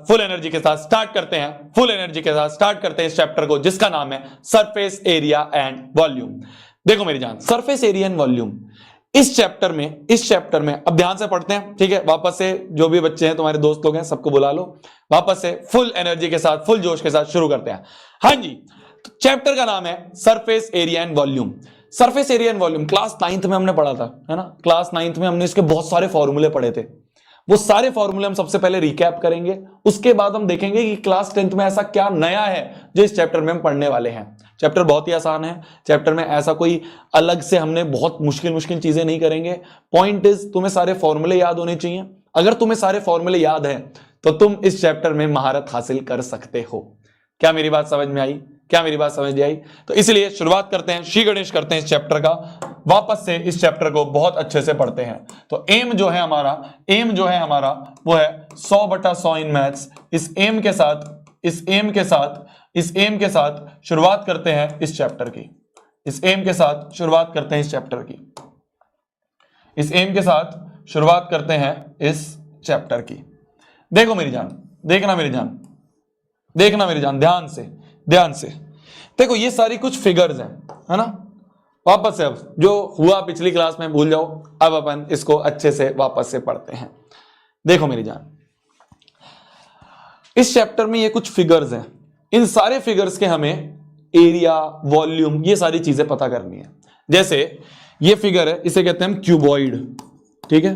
साथ full energy के साथ स्टार्ट करते हैं, फुल एनर्जी के साथ स्टार्ट करते हैं इस चैप्टर को जिसका नाम है सरफेस एरिया एंड वॉल्यूम। देखो मेरी जान, सरफेस एरिया एंड वॉल्यूम इस चैप्टर में अब ध्यान से पढ़ते हैं, ठीक है। वापस से जो भी बच्चे हैं, तुम्हारे दोस्त लोग हैं, सबको बुला लो, वापस से फुल एनर्जी के साथ, फुल जोश के साथ शुरू करते हैं। हाँ जी, तो चैप्टर का नाम है surface area and volume. Surface area and volume class 9th में हमने पढ़ा था, है ना। क्लास 9th में हमने इसके बहुत सारे फॉर्मूले पढ़े थे। वो सारे फॉर्मूले हम सबसे पहले रिकैप करेंगे, उसके बाद हम देखेंगे कि क्लास 10th में ऐसा क्या नया है जो इस चैप्टर में हम पढ़ने वाले हैं। चैप्टर बहुत ही आसान है, चैप्टर में ऐसा कोई अलग से हमने बहुत मुश्किल चीजें नहीं करेंगे। पॉइंट इज तुम्हें सारे फॉर्मूले याद होने चाहिए। अगर तुम्हें सारे फॉर्मूले याद हैं तो तुम इस चैप्टर में महारत हासिल कर सकते हो। क्या मेरी बात समझ में आई? क्या मेरी बात समझ में आई? तो इसलिए शुरुआत करते हैं, श्री गणेश करते हैं इस चैप्टर का। वापस से इस चैप्टर को बहुत अच्छे से पढ़ते हैं। तो एम जो है हमारा वो है 100/100 इन मैथ्स। इस एम के साथ शुरुआत करते हैं इस चैप्टर की। इस एम के साथ शुरुआत करते हैं इस चैप्टर की। देखो मेरी जान, देखना मेरी जान, ध्यान से देखो, ये सारी कुछ फिगर्स हैं, है ना। वापस से अब जो हुआ पिछली क्लास में भूल जाओ, अब अपन इसको अच्छे से वापस से पढ़ते हैं। देखो मेरी जान, इस चैप्टर में ये कुछ फिगर्स हैं। इन सारे फिगर्स के हमें एरिया, वॉल्यूम, ये सारी चीजें पता करनी है। जैसे ये फिगर है, इसे कहते हैं हम क्यूबॉइड, ठीक है।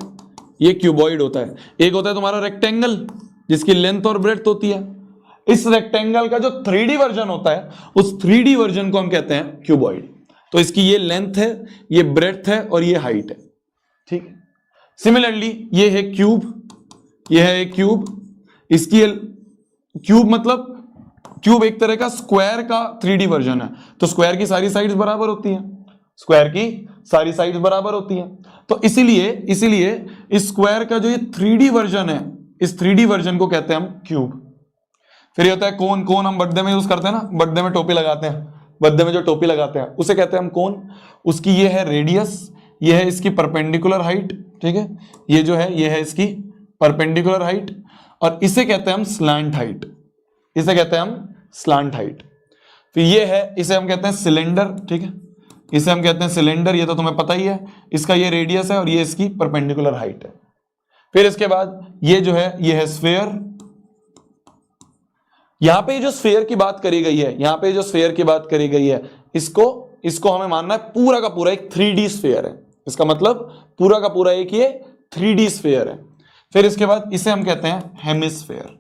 ये क्यूबॉइड होता है। एक होता है तुम्हारा रेक्टेंगल जिसकी लेंथ और ब्रेड्थ होती है। इस रेक्टेंगल का जो 3D वर्जन होता है, उस 3D वर्जन को हम कहते हैं क्यूबॉइड। तो इसकी ये लेंथ है, ये ब्रेड्थ है और ये हाइट है, ठीक है। सिमिलरली ये है क्यूब, इसकी क्यूब मतलब क्यूब एक तरह का स्क्वायर का 3D वर्जन है। तो स्क्वायर की सारी साइड्स बराबर होती हैं, तो इसीलिए इस स्क्वायर का जो ये 3D वर्जन है, इस 3D वर्जन को कहते हैं हम क्यूब। फिर ये होता है कोन हम बर्थडे में यूज करते हैं ना, बर्थडे में टोपी लगाते हैं, बर्थडे में जो टोपी लगाते हैं उसे कहते हैं हम कोन। उसकी ये है रेडियस, ये है इसकी परपेंडिकुलर हाइट, ठीक है। ये है इसकी परपेंडिकुलर हाइट, और इसे कहते हैं हम स्लैंट हाइट। फिर ये है, इसे हम कहते हैं सिलेंडर, ठीक है। ये तो तुम्हें पता ही है। इसका ये रेडियस है और ये इसकी परपेंडिकुलर हाइट है। फिर इसके बाद ये जो है, ये है स्फीयर। यहां पे जो स्फीयर की बात करी गई है, इसको हमें मानना है पूरा का पूरा एक 3D स्फीयर है। इसका मतलब पूरा का पूरा एक ये 3D स्फीयर है। फिर इसके बाद इसे हम कहते हैं हेमिस्फीयर,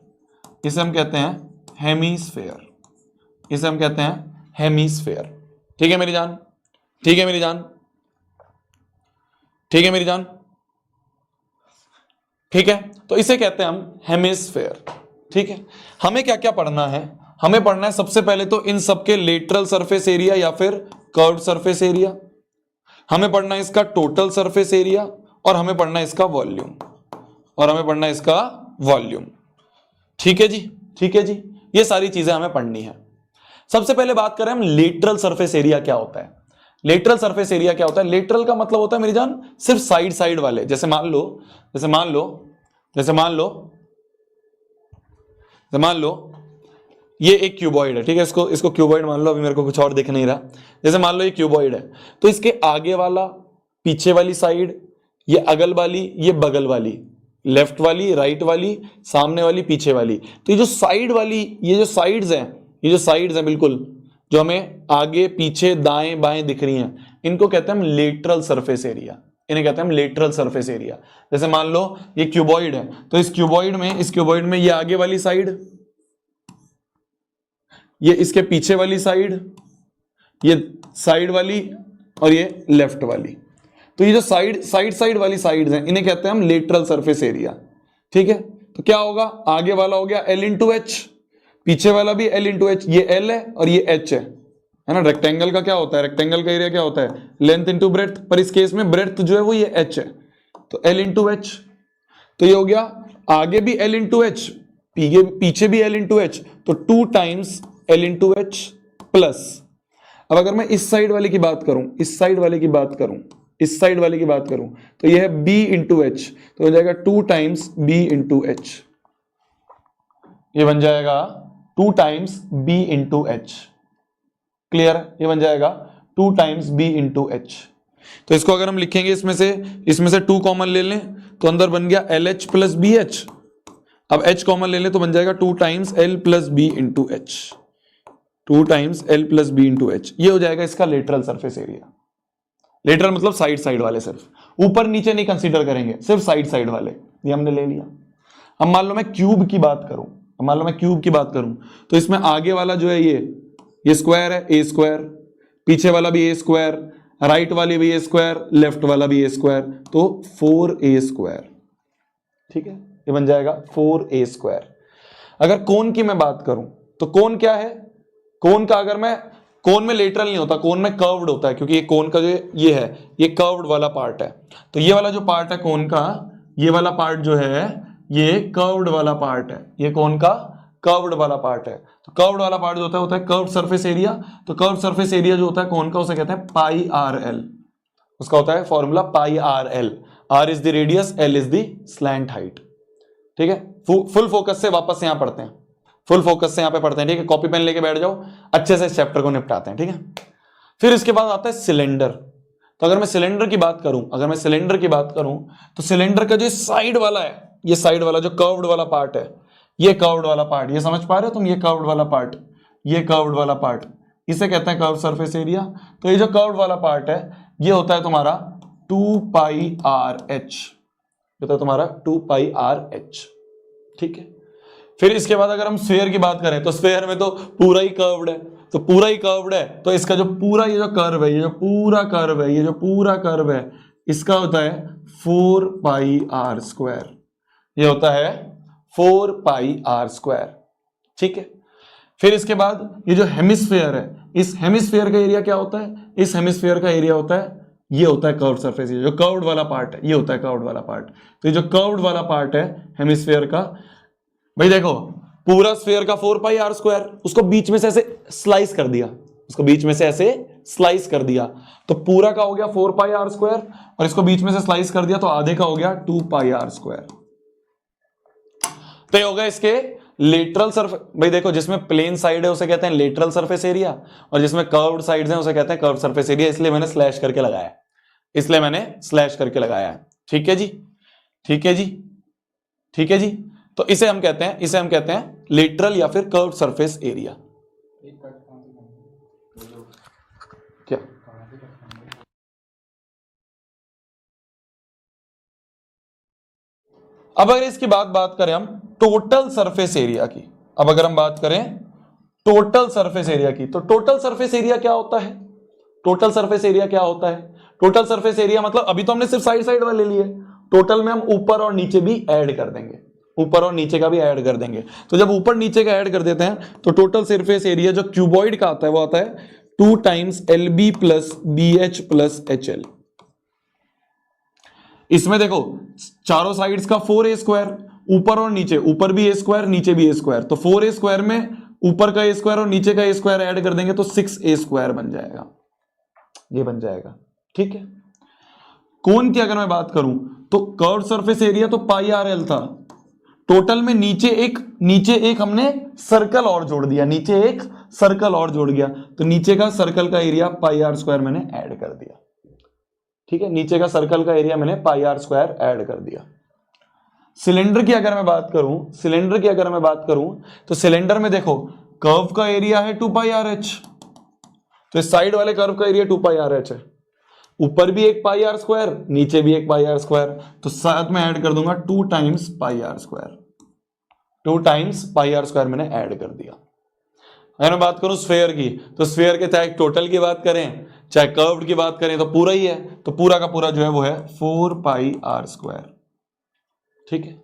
ठीक है मेरी जान। ठीक है, तो इसे कहते हैं हम हेमिस्फीयर, ठीक है। हमें क्या क्या पढ़ना है? हमें पढ़ना है सबसे पहले तो इन सबके लेटरल सरफेस एरिया या फिर कर्व्ड सरफेस एरिया, हमें पढ़ना है इसका टोटल सरफेस एरिया, और हमें पढ़ना है इसका वॉल्यूम, ठीक है जी। ये सारी चीजें हमें पढ़नी है। सबसे पहले बात करें हम लेटरल सरफेस एरिया क्या होता है। लेटरल का मतलब होता है मेरी जान सिर्फ साइड वाले। जैसे मान लो ये एक क्यूबॉइड है, ठीक है। इसको क्यूबॉइड मान लो, अभी मेरे को कुछ और दिख नहीं रहा। जैसे मान लो ये क्यूबॉइड है, तो इसके आगे वाला, पीछे वाली साइड, ये अगल वाली, ये बगल वाली, लेफ्ट वाली, राइट वाली, सामने वाली, पीछे वाली, तो ये जो साइड वाली, ये जो साइड्स हैं बिल्कुल, जो हमें आगे पीछे दाएं बाएं दिख रही हैं, इनको कहते हैं हम लेटरल सरफेस एरिया। जैसे मान लो ये क्यूबॉइड है, तो इस क्यूबॉइड में ये आगे वाली साइड, ये इसके पीछे वाली साइड, ये साइड वाली, और ये लेफ्ट वाली। तो ये जो साइड वाली साइड्स हैं, इन्हें कहते हैं हम लेटरल सरफेस एरिया, ठीक है। तो क्या होगा, आगे वाला हो गया L/H, पीछे वाला भी L/H, ये L है और ये H है ना। रेक्टेंगल का क्या होता है, रेक्टेंगल का एरिया क्या होता है, लेंथ इंटू ब्रेड्थ, पर इस केस में ब्रेड्थ जो है वो ये H है, तो L/H। तो ये हो गया आगे भी L/H, पीछे भी L/H, तो 2 टाइम्स L/H प्लस। अब अगर मैं इस साइड वाले की बात करूं, तो यह है B/H, तो हो जाएगा 2 टाइम्स B/H, ये बन जाएगा 2 times b into H. Clear? ये बन जाएगा 2 टाइम्स b इंटू एच। तो इसको अगर हम लिखेंगे इसमें से 2 कॉमन ले लें तो अंदर बन गया LH प्लस BH। अब H कॉमन ले लें तो बन जाएगा 2 times L plus B into H. 2 times L plus B into H. ये हो जाएगा इसका लेटरल सरफेस एरिया। लेटरल मतलब साइड वाले, सिर्फ ऊपर नीचे नहीं कंसीडर करेंगे, सिर्फ साइड वाले। ये हमने ले लिया। अब मान लो मैं क्यूब की बात करूं तो इसमें आगे वाला जो है ये स्क्वायर है, ए स्क्वायर, पीछे वाला भी ए स्क्वायर, राइट वाली भी ए स्क्वायर, लेफ्ट वाला भी ए स्क्वायर, तो 4a स्क्वायर। ठीक है, ये बन जाएगा 4a स्क्वायर। अगर कोन की मैं बात करूं तो कोन क्या है? कोन में लेटरल नहीं होता, कोन में कर्व्ड होता है, क्योंकि ये कोन का जो ये है ये कर्व्ड वाला पार्ट है। तो ये वाला जो पार्ट है कोन का, ये वाला पार्ट जो है ये कर्व्ड वाला पार्ट है। ये कोन का कर्व्ड वाला पार्ट है। तो कर्व्ड वाला पार्ट जो होता है कर्व्ड सरफेस एरिया। तो कर्व्ड सरफेस एरिया जो होता है कोन का उसे कहते हैं पाई आर एल। उसका होता है formula pi R L. R is the radius, L is the slant height. ठीक है, फुल फोकस से वापस यहां पढ़ते हैं, फुल फोकस से यहां पे पढ़ते हैं। ठीक है, कॉपी पेन लेके बैठ जाओ, अच्छे से इस चैप्टर को निपटाते हैं। ठीक है, फिर इसके बाद आता है सिलेंडर। तो अगर मैं सिलेंडर की बात करूं तो सिलेंडर का जो साइड वाला है, ये साइड वाला जो कर्व्ड वाला पार्ट है, ये कर्व्ड वाला पार्ट, ये समझ पा रहे हो तुम? ये कर्व्ड वाला पार्ट, इसे कहते हैं कर्व्ड सरफेस एरिया। तो ये जो कर्व्ड वाला पार्ट है ये होता है तुम्हारा 2 पाई आर एच, होता है तुम्हारा 2 पाई आर एच। ठीक है, फिर इसके बाद अगर हम स्फीयर की बात करें तो स्फीयर में तो पूरा ही कर्व्ड है, तो इसका जो पूरा ये जो कर्व है, ये जो पूरा कर्व है, इसका होता है 4 पाई आर स्क्वायर। ये होता है 4 पाई आर स्क्वायर। ठीक है, फिर इसके बाद ये जो हेमिस्फीयर है, इस हेमिस्फीयर का एरिया क्या होता है? इस हेमिस्फीयर का एरिया होता है, ये होता है कर्व्ड सरफेस एरिया। जो कर्व्ड वाला पार्ट है ये होता है कर्व्ड वाला पार्ट। तो ये जो कर्व्ड वाला पार्ट है हेमिस्फीयर का, भाई देखो पूरा स्फीयर का 4 पाई आर स्क्वायर, उसको बीच में से ऐसे स्लाइस कर दिया, तो पूरा का हो गया 4 पाई आर स्क्वायर, और इसको बीच में से स्लाइस कर दिया तो आधे का हो गया 2 पाई आर स्क्वायर। तो ये होगा इसके लेटरल सरफेस। भाई देखो, जिसमें प्लेन साइड है उसे कहते हैं लेटरल सरफेस एरिया, और जिसमें कर्व्ड साइड्स हैं उसे कहते हैं कर्व्ड सरफेस एरिया। इसलिए मैंने स्लैश करके लगाया है। ठीक है जी। तो इसे हम कहते हैं लेटरल या फिर कर्व्ड सरफेस एरिया। क्या? अब अगर इसकी बात करें हम टोटल सरफेस एरिया की, तो टोटल सरफेस एरिया क्या होता है? टोटल सरफेस एरिया मतलब अभी तो हमने सिर्फ साइड वाले लिए, टोटल में हम ऊपर और नीचे भी ऐड कर देंगे, ऊपर और नीचे का भी ऐड कर देंगे। तो जब ऊपर नीचे का ऐड कर देते हैं तो टोटल सरफेस एरिया जो क्यूबॉइड का आता है वो आता है 2 times LB plus BH plus HL। इसमें देखो चारों साइड्स का 4a स्क्वायर, ऊपर और नीचे, ऊपर भी a स्क्वायर नीचे भी a स्क्वायर, तो 4a स्क्वायर में ऊपर का a स्क्वायर और नीचे का a स्क्वायर ऐड कर देंगे तो 6a स्क्वायर बन जाएगा। ये बन जाएगा। ठीक है, कोन की अगर मैं बात करूं तो कर्व्ड सरफेस एरिया तो पाई आर एल था, टोटल में नीचे एक हमने सर्कल और जोड़ दिया, तो नीचे का सर्कल का एरिया पाई आर स्क्वायर मैंने ऐड कर दिया। ठीक है, नीचे का सर्कल का एरिया मैंने पाई आर स्क्वायर ऐड कर दिया। सिलेंडर की अगर मैं बात करूं तो सिलेंडर में देखो कर्व का एरिया है 2 पाई आर एच, तो इस साइड वाले कर्व का एरिया 2 पाई आर एच है, ऊपर भी एक पाई आर स्क्वायर नीचे भी एक पाई आर स्क्वायर, तो साथ में ऐड कर दूंगा 2 टाइम्स पाई आर स्क्वायर मैंने ऐड कर दिया। अगर मैं बात करूं स्फीयर की, तो स्फीयर के चाहे टोटल की बात करें चाहे कर्व्ड की बात करें तो पूरा ही है, तो पूरा का पूरा जो है वो है 4 पाई आर स्क्वायर। ठीक है,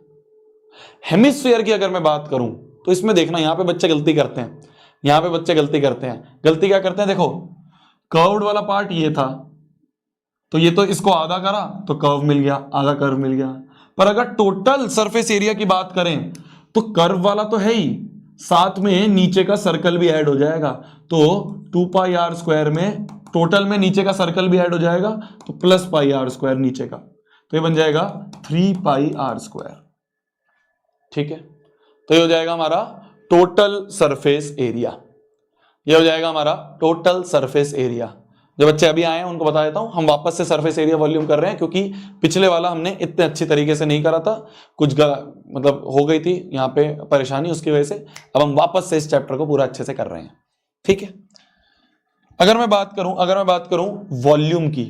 हेमिस्फीयर की अगर मैं बात करूं तो इसमें देखना यहां पे बच्चे गलती करते हैं, गलती क्या करते हैं? देखो कर्व्ड वाला पार्ट ये था, तो ये तो इसको आधा करा तो कर्व मिल गया, आधा कर्व मिल गया। पर अगर टोटल सरफेस एरिया की बात करें तो कर्व वाला तो है ही, साथ में नीचे का सर्कल भी ऐड हो जाएगा, तो 2 पाई आर स्क्वायर में टोटल में नीचे का सर्कल भी ऐड हो जाएगा, तो प्लस पाई आर स्क्वायर नीचे का, तो ये बन जाएगा 3 पाई आर स्क्वायर। ठीक है, तो ये हो जाएगा हमारा टोटल सरफेस एरिया, ये हो जाएगा हमारा टोटल सरफेस एरिया। जो बच्चे अभी आए हैं उनको बता देता हूं, हम वापस से सरफेस एरिया वॉल्यूम कर रहे हैं क्योंकि पिछले वाला हमने इतने अच्छी तरीके से नहीं करा था, कुछ मतलब हो गई थी यहाँ पे परेशानी, उसकी वजह से अब हम वापस से इस चैप्टर को पूरा अच्छे से कर रहे हैं। ठीक है, अगर मैं बात करूं वॉल्यूम की,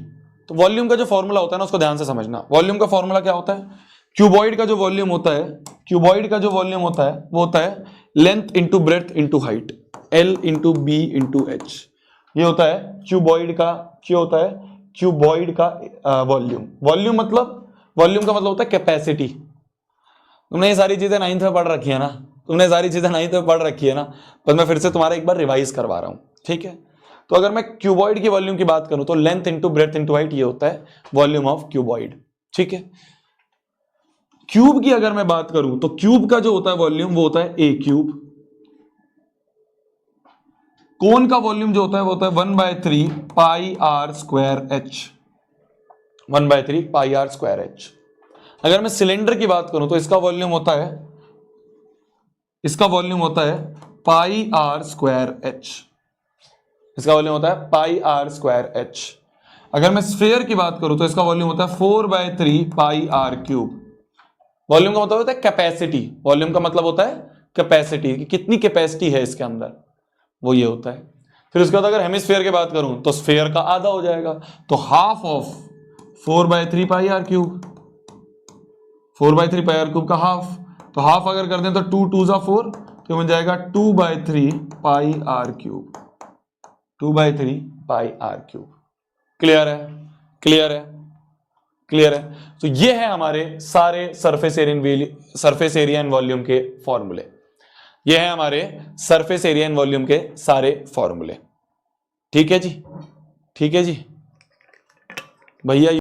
तो वॉल्यूम का जो फॉर्मूला होता है ना उसको ध्यान से समझना। वॉल्यूम का फॉर्मूला क्या होता है? क्यूबॉइड का जो वॉल्यूम होता है, क्यूबॉइड का जो वॉल्यूम होता है वो होता है length into breadth into height, L into B into H. ये होता है क्यूबॉइड का, क्या होता है? क्यूबॉइड का वॉल्यूम। वॉल्यूम का मतलब होता है कैपेसिटी। तुमने ये सारी चीजें 9th में पढ़ रखी है ना, पर मैं फिर से तुम्हारा एक बार रिवाइज करवा रहा हूं। ठीक है, तो अगर मैं क्यूबॉइड की वॉल्यूम की बात करूं तो length into breadth into height, ये होता है वॉल्यूम ऑफ क्यूबॉइड। ठीक है, क्यूब की अगर मैं बात करूं तो क्यूब का जो होता है वॉल्यूम वो होता है ए क्यूब। कोन का वॉल्यूम जो होता है वो होता है 1/3 pi r square h, 1/3 pi r square h. अगर मैं सिलेंडर की बात करूं तो इसका वॉल्यूम होता है पाई आर स्क्वायर एच, इसका वॉल्यूम होता है पाई आर स्क्वायर एच। अगर मैं स्फीयर की बात करूं तो इसका वॉल्यूम होता है 4/3 पाई आर क्यूब। वॉल्यूम का मतलब होता है कैपेसिटी, वॉल्यूम का मतलब होता है कैपेसिटी, कि कितनी कैपेसिटी है इसके अंदर, वो ये होता है। फिर उसके बाद अगर हेमिस्फीयर की बात करूं तो स्फीयर का आधा हो जाएगा, तो half of 4/3 pi are cube, 4/3 pi are cube का हाफ, तो हाफ अगर कर दें तो 2 2 4, तो मिल जाएगा 2/3 pi are cube, 2/3 pi are cube. Clear है? क्लियर है? क्लियर है? तो ये है हमारे सारे सरफेस एरिया एंड वॉल्यूम के फॉर्मूले, ये है हमारे सरफेस एरिया एंड वॉल्यूम के सारे फॉर्मूले। ठीक है जी, ठीक है जी भैया।